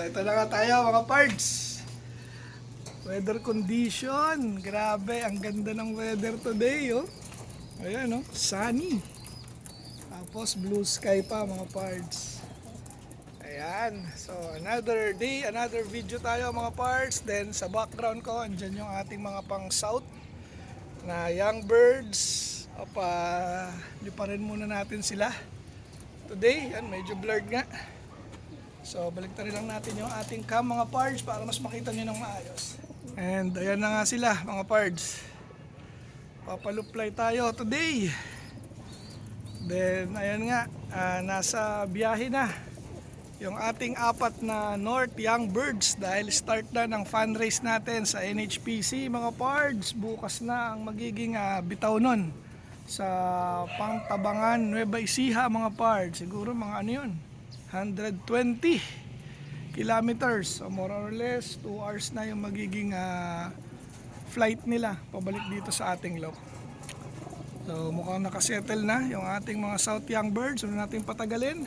ito na nga tayo mga pards. Weather condition. Grabe, ang ganda ng weather today, oh. Ayan, oh, sunny. Tapos blue sky pa mga pards. Ayan, so another day, another video tayo mga pards. Then sa background ko, andyan yung ating mga pang south na young birds. Liparin muna natin sila today. Yan, medyo blurred nga. So baliktarin lang natin yung ating cam mga pards para mas makita nyo ng maayos. And ayan na nga sila mga pards. Papaluplay tayo today. Then ayan nga, nasa biyahe na yung ating apat na North Young Birds dahil start na ng fundraise natin sa NHPC mga pards. Bukas na ang magiging bitaw nun sa Pangtabangan, Nueva Ecija mga pards. Siguro mga ano yun, 120 kilometers. So more or less 2 hours na yung magiging flight nila pabalik dito sa ating loop. So mukhang nakasettle na yung ating mga South Young Birds. Ano natin patagalin?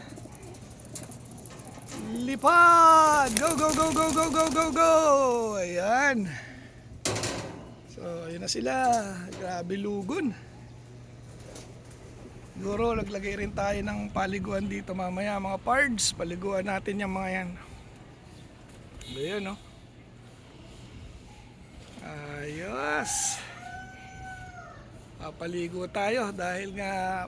Lipad! Go, go, go, go, go, go, go, go! Ayan. So ayun na sila. Grabe lugon. Siguro naglagay rin tayo ng paliguan dito mamaya mga pards. Paliguan natin yung mga yan. Ayan, no? Ayos. Paligo tayo dahil nga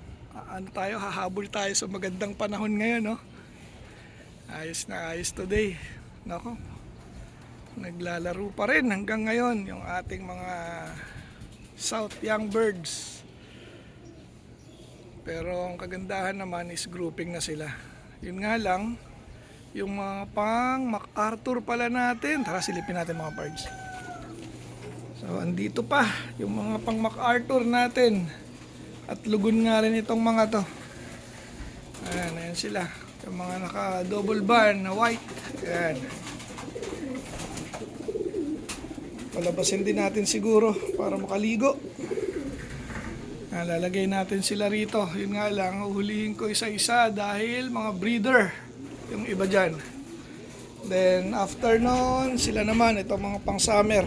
hahabol tayo sa magandang panahon ngayon, no? Ayos na ayos today. Nako. Naglalaro pa rin hanggang ngayon yung ating mga South Young Birds. Pero ang kagandahan naman is grouping na sila. Yun nga lang, yung mga pang MacArthur pala natin. Tara silipin natin mga pards. So andito pa yung mga pang MacArthur natin. At lugon nga rin itong mga to. Ayan sila. Yung mga naka double band na white. Ayan. Palabasin din natin siguro para makaligo. Lalagay natin sila rito. Yun nga lang, uhulihin ko isa-isa dahil mga breeder yung iba dyan. Then after nun, sila naman, itong mga pang summer.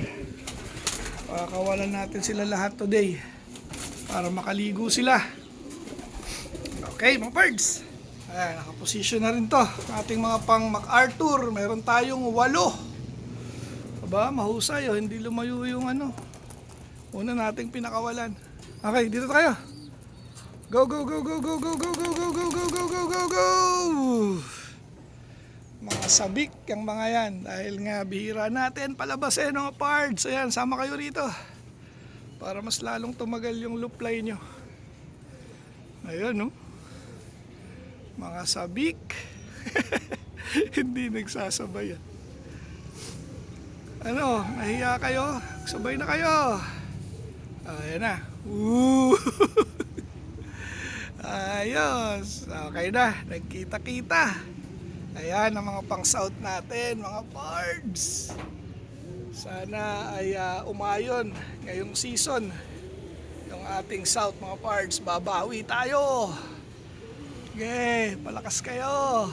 Kawalan natin sila lahat today para makaligo sila. Okay mga birds. Nakaposisyon na rin to. Ating mga pang MacArthur, meron tayong 8. Aba, mahusay, hindi lumayo yung ano. Una nating pinakawalan. Okay, dito tayo. Go, go, go, go, go, go, go, go, go, go, go, go, go, go, go. Mga sabik yung mga yan. Dahil nga bihira natin palabasin mga pards. Ayan, sama kayo rito. Para mas lalong tumagal yung luplay nyo. Ayun, no? Mga sabik. Hindi nagsasabay yan. Ano, nahiya kayo? Sabay na kayo. Ayan na. Ayos. Okay na. Nagkita-kita. Ayan ang mga pang south natin, mga pards. Sana ay umayon ngayong season. Yung ating south mga pards, babawi tayo. Okay, palakas kayo.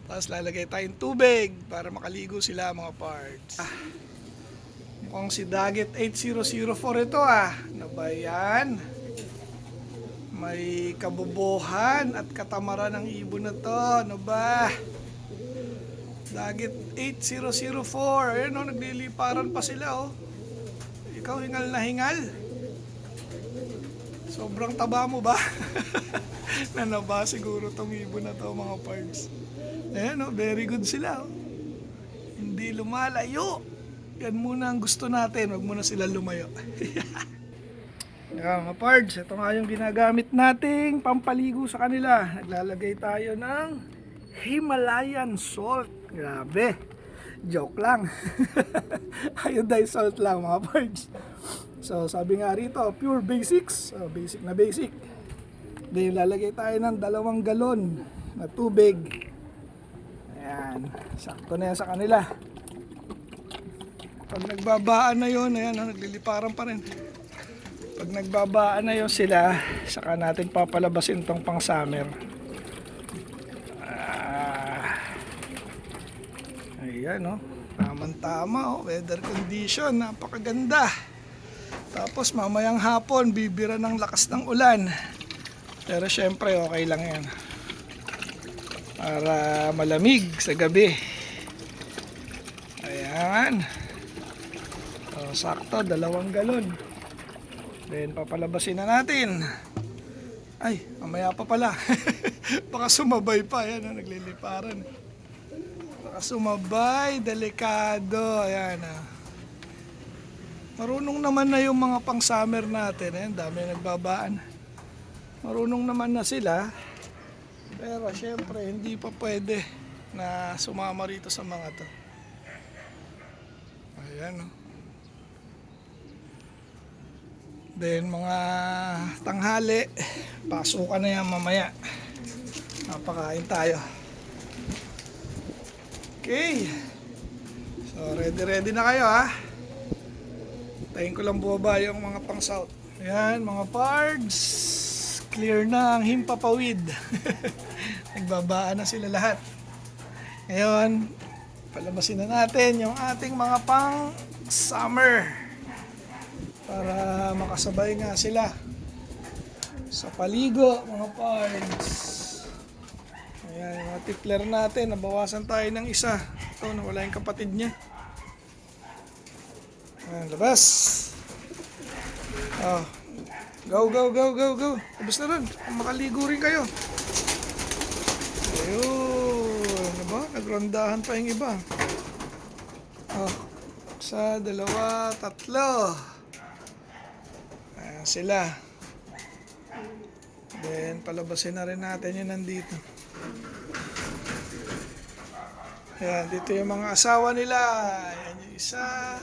Tapos lalagay tayong tubig para makaligo sila mga pards. Mukhang si Daggett 8004 ito Ano ba yan? May kabobohan at katamaran ng ibon na to. Ano ba? Daggett 8004. Ayun nagliliparan pa sila Ikaw hingal na hingal. Sobrang taba mo ba? Nanaba siguro tong ibon na to mga pards. Ayan very good sila Hindi lumalayo. Yan muna ang gusto natin, wag muna sila lumayo. Yan mga pards, ito nga yung ginagamit nating pampaligo sa kanila. Naglalagay tayo ng Himalayan salt. Grabe, joke lang. Iodized salt lang mga pards. So sabi nga rito, pure basics. So, basic na basic. Then lalagay tayo ng 2 galon na tubig. Ayan, sakto na yan sa kanila. Pag nagbabaan na yun, ayan, nagliliparan pa rin. Pag nagbabaan na yun sila, saka natin papalabasin tong pang summer. Ayan, oh. Tamang-tama, oh. Weather condition, napakaganda. Tapos mamayang hapon, bibira ng lakas ng ulan. Pero syempre, okay lang yan. Para malamig sa gabi. Ayan. So, sakto, 2 galon. Then, papalabasin na natin. Ay, mamaya pa pala. Baka sumabay pa. Ayan, oh, nagliliparan. Baka sumabay, delikado. Ayan, oh. Marunong naman na yung mga pang summer natin. Ayan, dami nagbabaan. Marunong naman na sila. Pero syempre, hindi pa pwede na sumama rito sa mga to. Ayan, oh. Then mga tanghali, pasukan na yan mamaya. Napakain tayo. Okay. So ready na kayo, ha. Tayin ko lang bumaba yung mga pang south. Ayan mga pards. Clear na ang himpapawid. Nagbabaan na sila lahat. Ngayon, palabasin na natin yung ating mga pang summer. Para makasabay nga sila sa paligo, mga pards. Ayan, yung mga tipler natin, nabawasan tayo ng isa. Ito, nawala yung kapatid niya. Ayan, labas. Oh, go. Tapos na rin, makaligo rin kayo. Ayun, ano ba? Nagrondahan pa yung iba. Oh, 1, 2, 3. Sila. Then palabasin na rin natin yun nandito. Ayan, dito yung mga asawa nila. Ayan yung isa.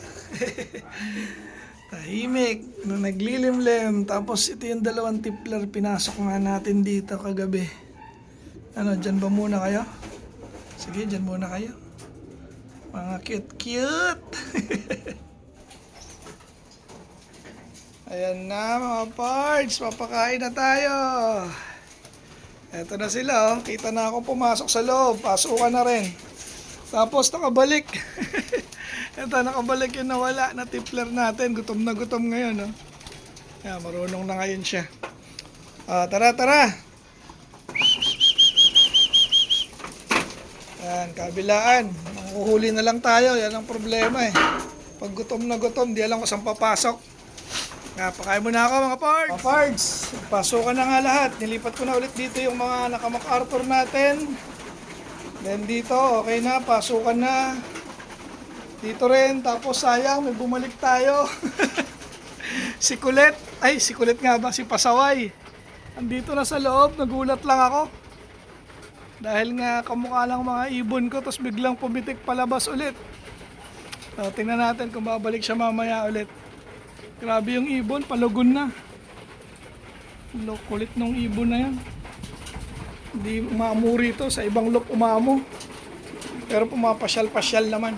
Tahimik na naglilimlim. Tapos ito yung 2 tipler. Pinasok nga natin dito kagabi. Ano, dyan ba muna kayo? Sige, dyan muna kayo. Mga cute. Ayan na mga pards, papakain na tayo. Eto na sila, oh. Kita na akong pumasok sa loob, pasukan na rin. Tapos nakabalik. Eto, nakabalik yung nawala na tipler natin. Gutom na gutom ngayon, oh. Ayan, marunong na ngayon siya. Tara. Ayan, kabilaan. Makuhuli na lang tayo, yan ang problema eh. Pag gutom na gutom, di alam ko saan papasok. Napakain muna ako mga pards. Mga pards, pasukan na nga lahat. Nilipat ko na ulit dito yung mga naka-MacArthur natin. Then dito, okay na, pasukan na. Dito rin, tapos sayang, may bumalik tayo. Si Kulit nga ba? Si Pasaway. Andito na sa loob, nagulat lang ako. Dahil nga kamukha lang mga ibon ko, tapos biglang pumitik palabas ulit. So, tingnan natin kung babalik siya mamaya ulit. Grabe yung ibon, palugon na. Kulit nung ibon na yan. Hindi umamo rito, sa ibang loop umamo. Pero pumapasyal-pasyal naman.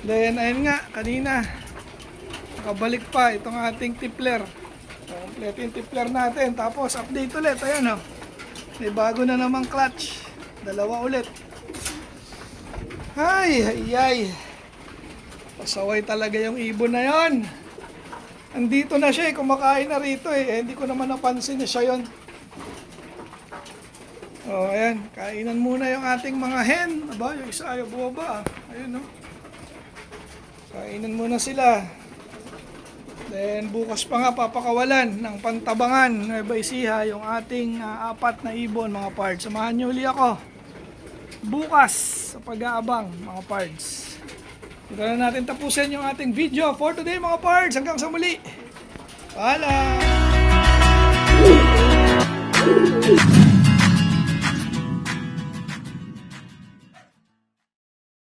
Then ayun nga, kanina nakabalik pa itong ating tipler. So, kompleto yung tipler natin. Tapos update ulit, ayun, oh. May bago na namang clutch. 2 ulit. Ay. Pasaway talaga yung ibon na yon. Andito na siya, kumakain na rito eh. Hindi ko naman napansin na siya yun. Oh, ayan, kainan muna yung ating mga hen. Aba, yung isa ayaw bumaba. Ayun, no. Kainan muna sila. Then bukas pa nga papakawalan ng Pantabangan, Nueva Ecija, yung ating 4 na ibon, mga pards. Samahan niyo uli ako bukas sa pag-aabang, mga pards. Dito na natin tapusin yung ating video for today, mga pards. Hanggang sa muli. Paalam!